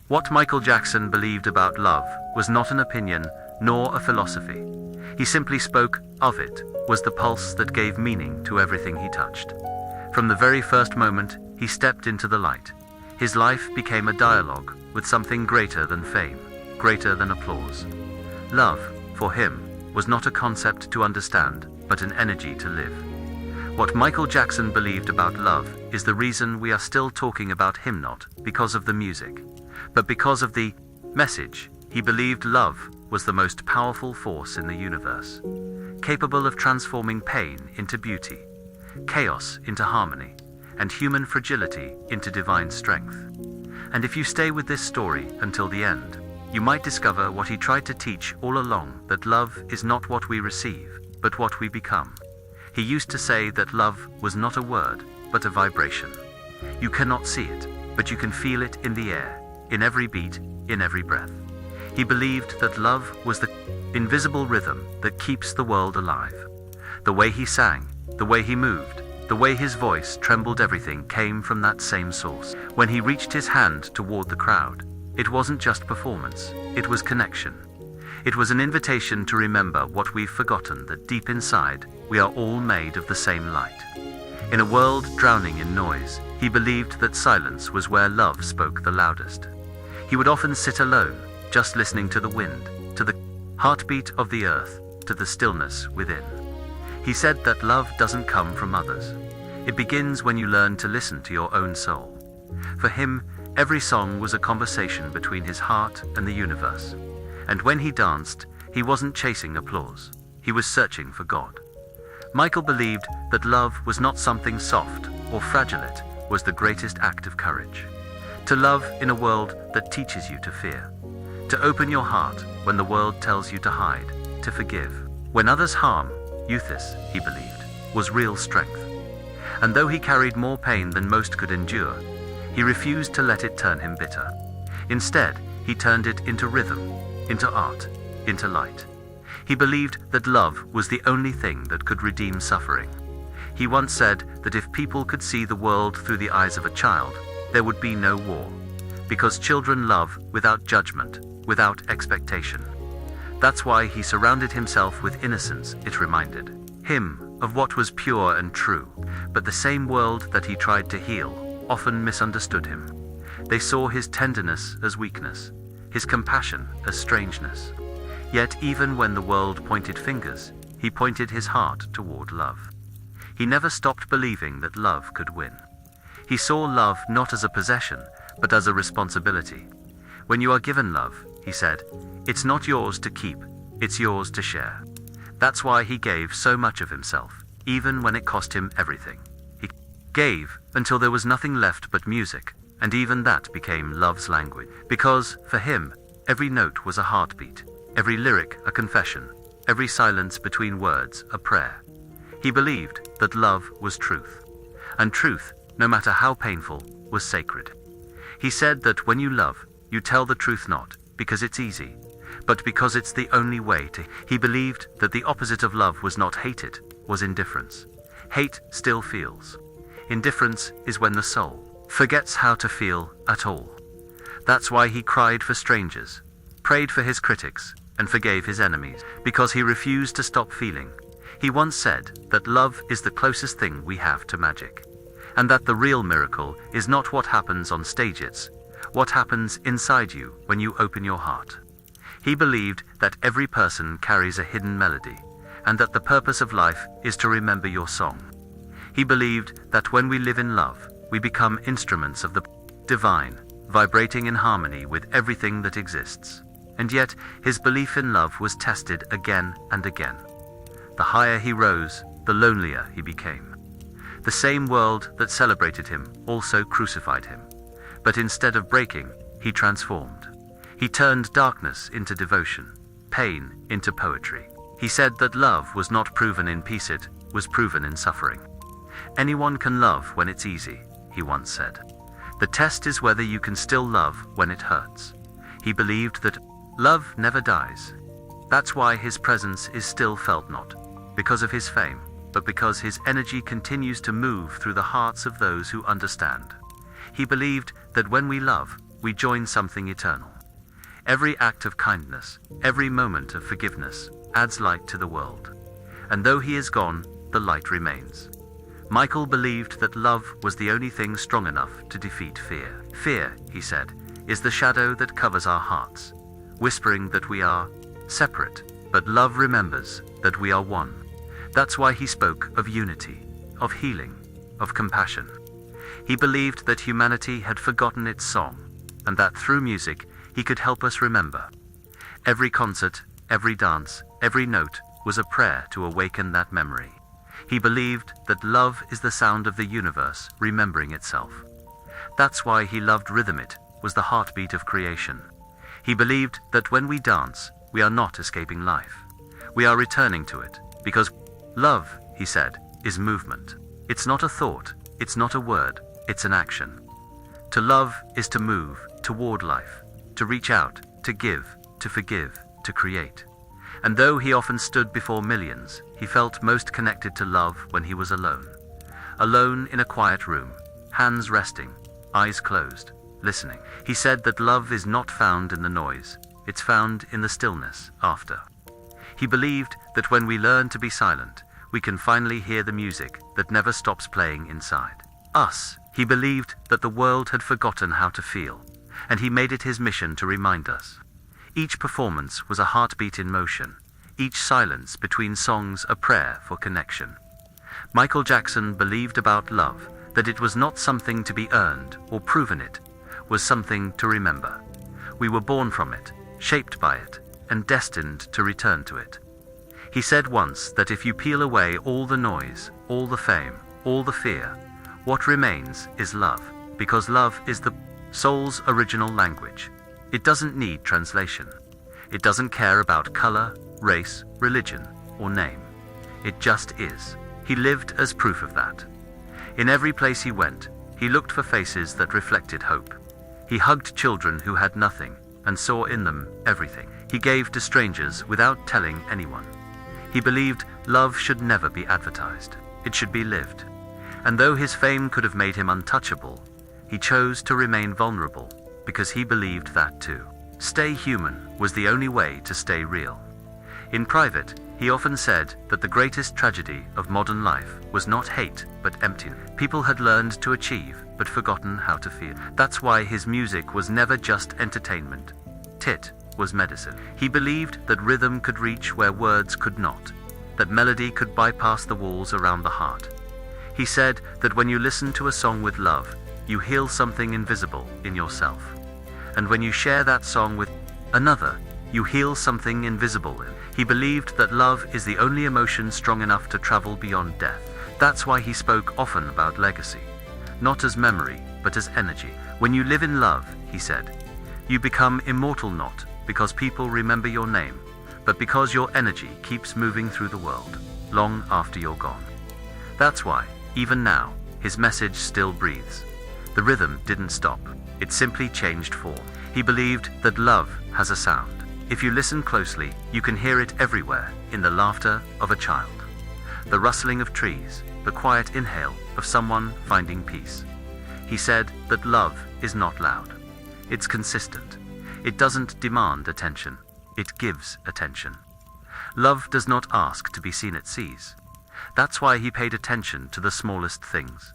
What Michael Jackson believed about love was not an opinion nor a philosophy. He simply spoke of it, was the pulse that gave meaning to everything he touched. From the very first moment he stepped into the light, his life became a dialogue with something greater than fame, greater than applause. Love, for him, was not a concept to understand, but an energy to live. What Michael Jackson believed about love is the reason we are still talking about him, not because of the music, but because of the message. He believed love was the most powerful force in the universe, capable of transforming pain into beauty, chaos into harmony, and human fragility into divine strength. And if you stay with this story until the end, you might discover what he tried to teach all along, that love is not what we receive, but what we become. He used to say that love was not a word, but a vibration. You cannot see it, but you can feel it in the air, in every beat, in every breath. He believed that love was the invisible rhythm that keeps the world alive. The way he sang, the way he moved, the way his voice trembled, everything came from that same source. When he reached his hand toward the crowd, it wasn't just performance, it was connection. It was an invitation to remember what we've forgotten, that deep inside, we are all made of the same light. In a world drowning in noise, he believed that silence was where love spoke the loudest. He would often sit alone, just listening to the wind, to the heartbeat of the earth, to the stillness within. He said that love doesn't come from others. It begins when you learn to listen to your own soul. For him, every song was a conversation between his heart and the universe. And when he danced, he wasn't chasing applause. He was searching for God. Michael believed that love was not something soft or fragile. It was the greatest act of courage. To love in a world that teaches you to fear. To open your heart when the world tells you to hide. To forgive when others harm. This, he believed, was real strength. And though he carried more pain than most could endure, he refused to let it turn him bitter. Instead, he turned it into rhythm, into art, into light. He believed that love was the only thing that could redeem suffering. He once said that if people could see the world through the eyes of a child, there would be no war, because children love without judgment, without expectation. That's why he surrounded himself with innocence. It reminded him of what was pure and true, but the same world that he tried to heal often misunderstood him. They saw his tenderness as weakness, his compassion as strangeness. Yet even when the world pointed fingers, he pointed his heart toward love. He never stopped believing that love could win. He saw love not as a possession, but as a responsibility. When you are given love, he said, it's not yours to keep, it's yours to share. That's why he gave so much of himself, even when it cost him everything. He gave until there was nothing left but music, and even that became love's language. Because, for him, every note was a heartbeat, every lyric a confession, every silence between words a prayer. He believed that love was truth, and truth, no matter how painful, was sacred. He said that when you love, you tell the truth not because it's easy, but because it's the only way to. He believed that the opposite of love was not hate, it was indifference. Hate still feels. Indifference is when the soul forgets how to feel at all. That's why he cried for strangers, prayed for his critics, and forgave his enemies, because he refused to stop feeling. He once said that love is the closest thing we have to magic, and that the real miracle is not what happens on stage, it's what happens inside you when you open your heart. He believed that every person carries a hidden melody, and that the purpose of life is to remember your song. He believed that when we live in love, we become instruments of the divine, vibrating in harmony with everything that exists. And yet, his belief in love was tested again and again. The higher he rose, the lonelier he became. The same world that celebrated him also crucified him. But instead of breaking, he transformed. He turned darkness into devotion, pain into poetry. He said that love was not proven in peace, it was proven in suffering. Anyone can love when it's easy, he once said. The test is whether you can still love when it hurts. He believed that love never dies. That's why his presence is still felt, not because of his fame, but because his energy continues to move through the hearts of those who understand. He believed that when we love, we join something eternal. Every act of kindness, every moment of forgiveness, adds light to the world. And though he is gone, the light remains. Michael believed that love was the only thing strong enough to defeat fear. Fear, he said, is the shadow that covers our hearts, whispering that we are separate, but love remembers that we are one. That's why he spoke of unity, of healing, of compassion. He believed that humanity had forgotten its song, and that through music he could help us remember. Every concert, every dance, every note was a prayer to awaken that memory. He believed that love is the sound of the universe remembering itself. That's why he loved rhythm. It was the heartbeat of creation. He believed that when we dance, we are not escaping life. We are returning to it, because love, he said, is movement. It's not a thought, it's not a word, it's an action. To love is to move toward life, to reach out, to give, to forgive, to create. And though he often stood before millions, he felt most connected to love when he was alone. Alone in a quiet room, hands resting, eyes closed, listening. He said that love is not found in the noise, it's found in the stillness after. He believed that when we learn to be silent, we can finally hear the music that never stops playing inside us. He believed that the world had forgotten how to feel, and he made it his mission to remind us. Each performance was a heartbeat in motion, each silence between songs a prayer for connection. Michael Jackson believed about love that it was not something to be earned or proven, it was something to remember. We were born from it, shaped by it, and destined to return to it. He said once that if you peel away all the noise, all the fame, all the fear, what remains is love, because love is the soul's original language. It doesn't need translation. It doesn't care about color, race, religion, or name. It just is. He lived as proof of that. In every place he went, he looked for faces that reflected hope. He hugged children who had nothing and saw in them everything. He gave to strangers without telling anyone. He believed love should never be advertised. It should be lived. And though his fame could have made him untouchable, he chose to remain vulnerable because he believed that too. Stay human was the only way to stay real. In private, he often said that the greatest tragedy of modern life was not hate, but emptiness. People had learned to achieve, but forgotten how to feel. That's why his music was never just entertainment. It was medicine. He believed that rhythm could reach where words could not, that melody could bypass the walls around the heart. He said that when you listen to a song with love, you heal something invisible in yourself. And when you share that song with another, you heal something invisible in. He believed that love is the only emotion strong enough to travel beyond death. That's why he spoke often about legacy, not as memory, but as energy. When you live in love, he said, you become immortal, not because people remember your name, but because your energy keeps moving through the world, long after you're gone. That's why, even now, his message still breathes. The rhythm didn't stop, it simply changed form. He believed that love has a sound. If you listen closely, you can hear it everywhere, in the laughter of a child, the rustling of trees, the quiet inhale of someone finding peace. He said that love is not loud. It's consistent. It doesn't demand attention. It gives attention. Love does not ask to be seen, it sees. That's why he paid attention to the smallest things.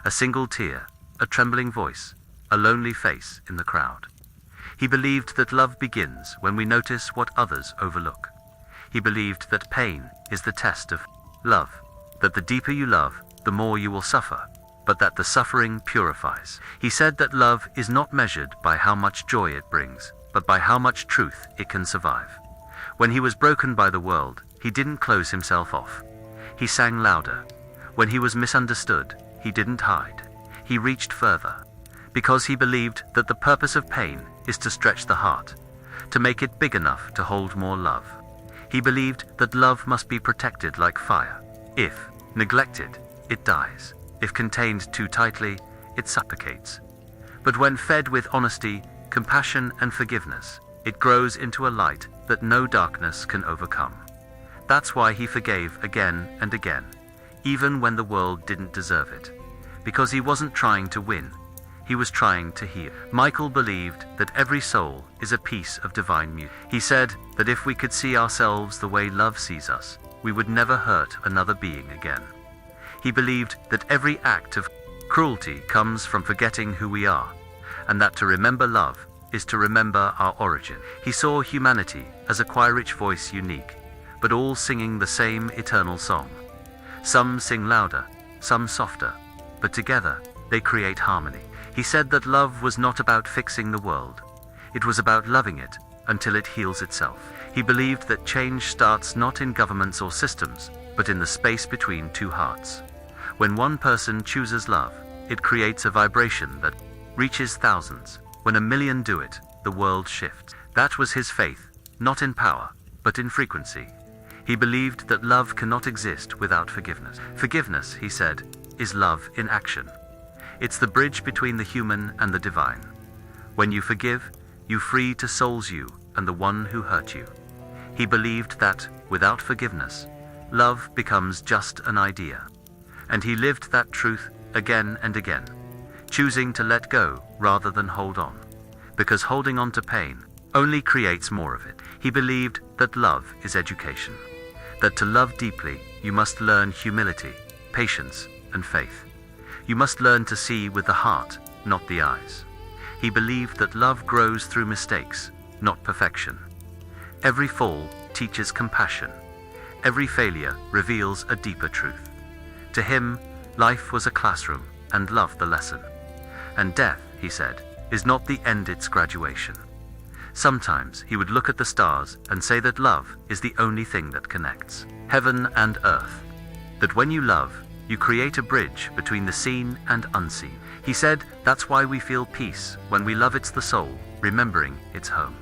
A single tear, a trembling voice, a lonely face in the crowd. He believed that love begins when we notice what others overlook. He believed that pain is the test of love, that the deeper you love, the more you will suffer, but that the suffering purifies. He said that love is not measured by how much joy it brings, but by how much truth it can survive. When he was broken by the world, he didn't close himself off. He sang louder. When he was misunderstood, he didn't hide. He reached further, because he believed that the purpose of pain is to stretch the heart, to make it big enough to hold more love. He believed that love must be protected like fire. If neglected, it dies. If contained too tightly, it suffocates. But when fed with honesty, compassion, and forgiveness, it grows into a light that no darkness can overcome. That's why he forgave again and again, even when the world didn't deserve it. Because he wasn't trying to win. he was trying to heal. Michael believed that every soul is a piece of divine music. He said that if we could see ourselves the way love sees us, we would never hurt another being again. He believed that every act of cruelty comes from forgetting who we are, and that to remember love is to remember our origin. He saw humanity as a choir-rich voice, unique, but all singing the same eternal song. Some sing louder, some softer, but together they create harmony. He said that love was not about fixing the world. It was about loving it until it heals itself. He believed that change starts not in governments or systems, but in the space between two hearts. When one person chooses love, it creates a vibration that reaches thousands. When 1,000,000 do it, the world shifts. That was his faith, not in power, but in frequency. He believed that love cannot exist without forgiveness. Forgiveness, he said, is love in action. It's the bridge between the human and the divine. When you forgive, you free to souls you and the one who hurt you. He believed that, without forgiveness, love becomes just an idea. And he lived that truth again and again, choosing to let go rather than hold on, because holding on to pain only creates more of it. He believed that love is education, that to love deeply, you must learn humility, patience, and faith. You must learn to see with the heart, not the eyes. He believed that love grows through mistakes, not perfection. Every fall teaches compassion. Every failure reveals a deeper truth. To him, life was a classroom, and love the lesson. And death, he said, is not the end, it's graduation. Sometimes he would look at the stars and say that love is the only thing that connects heaven and earth. That when you love, you create a bridge between the seen and unseen. He said that's why we feel peace when we love. It's the soul, remembering its home.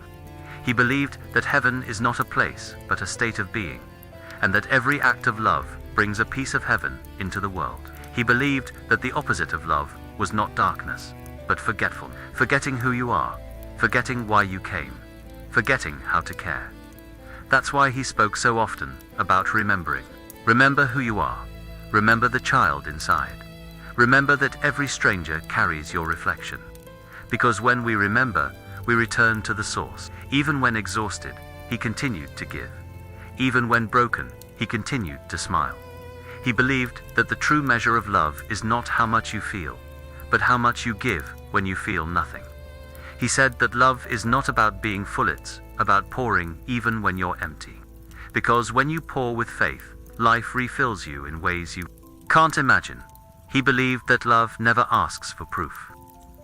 He believed that heaven is not a place, but a state of being, and that every act of love brings a piece of heaven into the world. He believed that the opposite of love was not darkness, but forgetfulness. Forgetting who you are, forgetting why you came, forgetting how to care. That's why he spoke so often about remembering. Remember who you are. Remember the child inside. Remember that every stranger carries your reflection. Because when we remember, we return to the source. Even when exhausted, he continued to give. Even when broken, he continued to smile. He believed that the true measure of love is not how much you feel, but how much you give when you feel nothing. He said that love is not about being full, it's about pouring even when you're empty. Because when you pour with faith, life refills you in ways you can't imagine. He believed that love never asks for proof.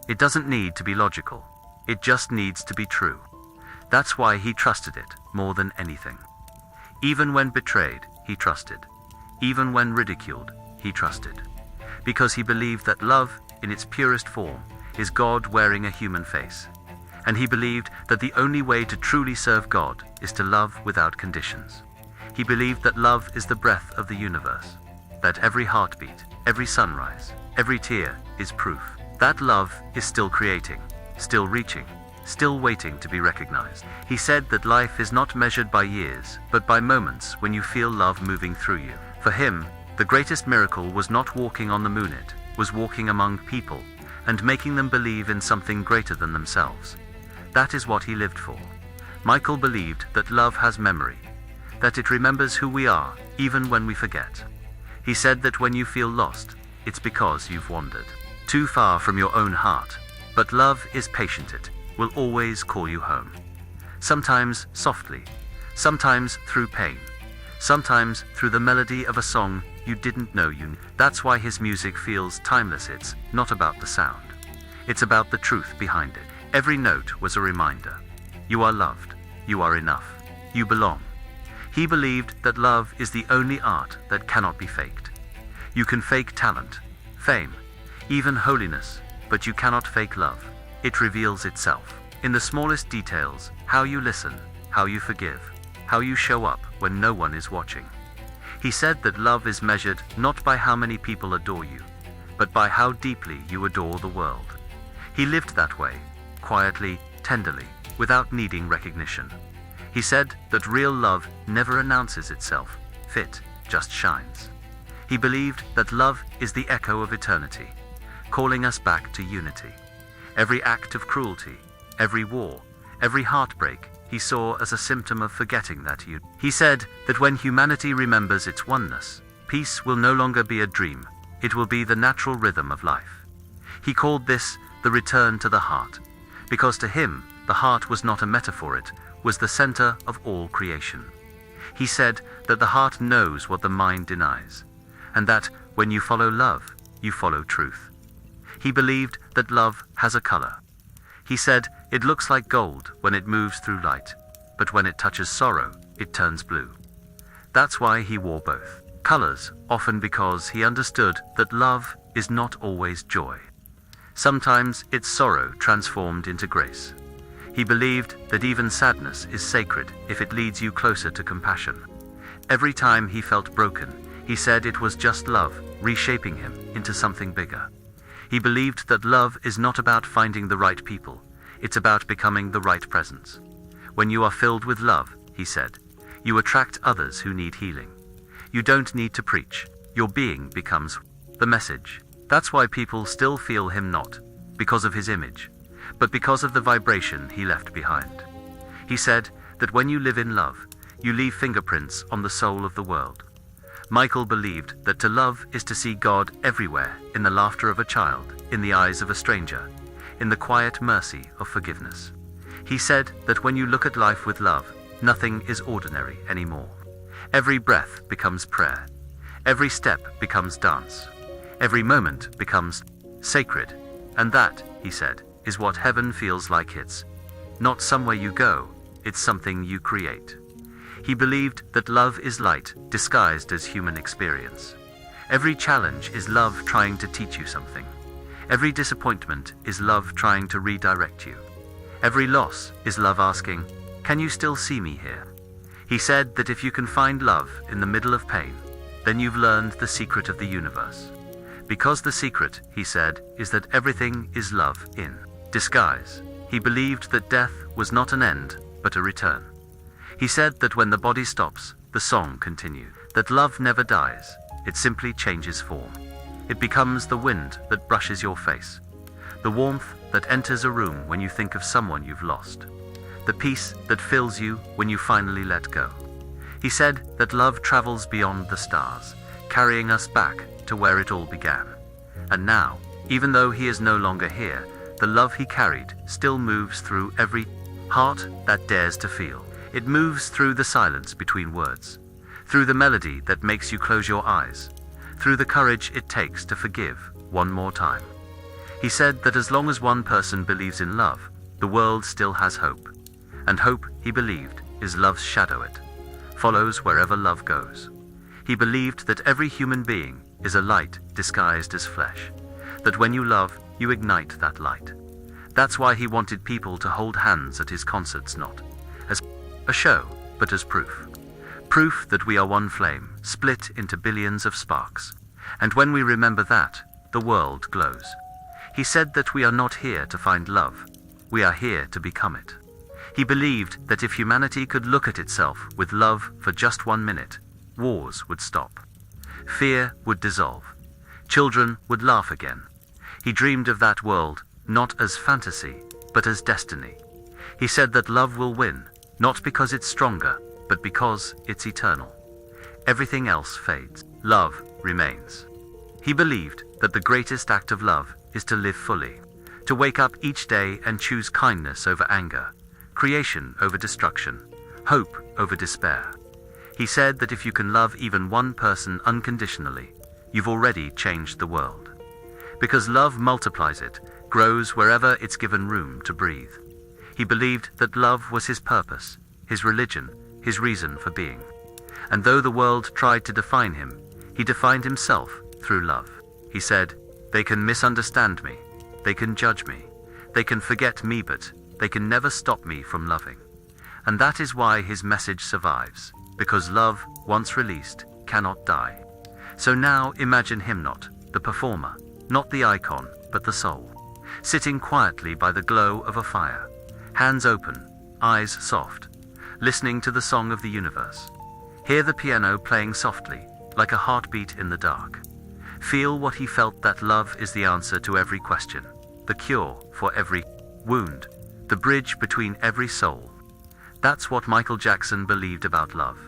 It doesn't need to be logical. It just needs to be true. That's why he trusted it more than anything. Even when betrayed, he trusted. Even when ridiculed, he trusted. Because he believed that love, in its purest form, is God wearing a human face. And he believed that the only way to truly serve God is to love without conditions. He believed that love is the breath of the universe, that every heartbeat, every sunrise, every tear is proof. That love is still creating, still reaching, still waiting to be recognized. He said that life is not measured by years, but by moments when you feel love moving through you. For him, the greatest miracle was not walking on the moon, it was walking among people and making them believe in something greater than themselves. That is what he lived for. Michael believed that love has memory, that it remembers who we are, even when we forget. He said that when you feel lost, it's because you've wandered too far from your own heart. But love is patient, it will always call you home. Sometimes softly, sometimes through pain, sometimes through the melody of a song you didn't know you knew. That's why his music feels timeless. It's not about the sound. It's about the truth behind it. Every note was a reminder. You are loved. You are enough. You belong. He believed that love is the only art that cannot be faked. You can fake talent, fame, even holiness, but you cannot fake love. It reveals itself in the smallest details: how you listen, how you forgive, how you show up when no one is watching. He said that love is measured not by how many people adore you, but by how deeply you adore the world. He lived that way, quietly, tenderly, without needing recognition. He said that real love never announces itself, it just shines. He believed that love is the echo of eternity, calling us back to unity. Every act of cruelty, every war, every heartbreak, he saw as a symptom of forgetting that unity. He said that when humanity remembers its oneness, peace will no longer be a dream, it will be the natural rhythm of life. He called this the return to the heart, because to him, the heart was not a metaphor, it was the center of all creation. He said that the heart knows what the mind denies, and that when you follow love, you follow truth. He believed that love has a color. He said it looks like gold when it moves through light, but when it touches sorrow, it turns blue. That's why he wore both colors, often because he understood that love is not always joy. Sometimes it's sorrow transformed into grace. He believed that even sadness is sacred if it leads you closer to compassion. Every time he felt broken, he said it was just love reshaping him into something bigger. He believed that love is not about finding the right people, it's about becoming the right presence. When you are filled with love, he said, you attract others who need healing. You don't need to preach, your being becomes the message. That's why people still feel him, not because of his image, but because of the vibration he left behind. He said that when you live in love, you leave fingerprints on the soul of the world. Michael believed that to love is to see God everywhere, in the laughter of a child, in the eyes of a stranger, in the quiet mercy of forgiveness. He said that when you look at life with love, nothing is ordinary anymore. Every breath becomes prayer. Every step becomes dance. Every moment becomes sacred. And that, he said, is what heaven feels like. It's not somewhere you go, it's something you create. He believed that love is light, disguised as human experience. Every challenge is love trying to teach you something. Every disappointment is love trying to redirect you. Every loss is love asking, can you still see me here? He said that if you can find love in the middle of pain, then you've learned the secret of the universe. Because the secret, he said, is that everything is love in disguise. He believed that death was not an end, but a return. He said that when the body stops, the song continues. That love never dies, it simply changes form. It becomes the wind that brushes your face, the warmth that enters a room when you think of someone you've lost, the peace that fills you when you finally let go. He said that love travels beyond the stars, carrying us back to where it all began. And now, even though he is no longer here, the love he carried still moves through every heart that dares to feel. It moves through the silence between words, through the melody that makes you close your eyes, through the courage it takes to forgive one more time. He said that as long as one person believes in love, the world still has hope. And hope, he believed, is love's shadow. It follows wherever love goes. He believed that every human being is a light disguised as flesh, that when you love, you ignite that light. That's why he wanted people to hold hands at his concerts, not as a show, but as proof. Proof that we are one flame, split into billions of sparks. And when we remember that, the world glows. He said that we are not here to find love, we are here to become it. He believed that if humanity could look at itself with love for just 1 minute, wars would stop. Fear would dissolve. Children would laugh again. He dreamed of that world, not as fantasy, but as destiny. He said that love will win, not because it's stronger, but because it's eternal. Everything else fades. Love remains. He believed that the greatest act of love is to live fully, to wake up each day and choose kindness over anger, creation over destruction, hope over despair. He said that if you can love even one person unconditionally, you've already changed the world. Because love multiplies, it grows wherever it's given room to breathe. He believed that love was his purpose, his religion, his reason for being. And though the world tried to define him, he defined himself through love. He said, they can misunderstand me, they can judge me, they can forget me, but they can never stop me from loving. And that is why his message survives, because love, once released, cannot die. So now imagine him, not the performer, not the icon, but the soul, sitting quietly by the glow of a fire, hands open, eyes soft, listening to the song of the universe. Hear the piano playing softly, like a heartbeat in the dark. Feel what he felt, that love is the answer to every question. the cure for every wound, the bridge between every soul. That's what Michael Jackson believed about love.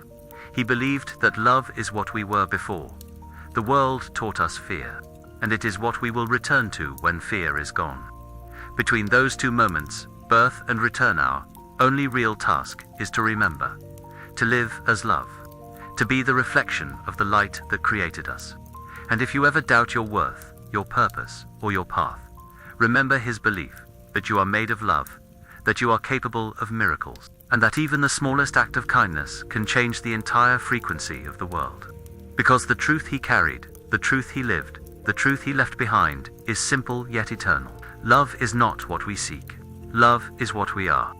He believed that love is what we were before. The world taught us fear, and it is what we will return to when fear is gone. Between those two moments, birth and return, our only real task is to remember, to live as love, to be the reflection of the light that created us. And if you ever doubt your worth, your purpose, or your path, remember his belief that you are made of love, that you are capable of miracles, and that even the smallest act of kindness can change the entire frequency of the world. Because the truth he carried, the truth he lived, the truth he left behind is simple yet eternal. Love is not what we seek. Love is what we are.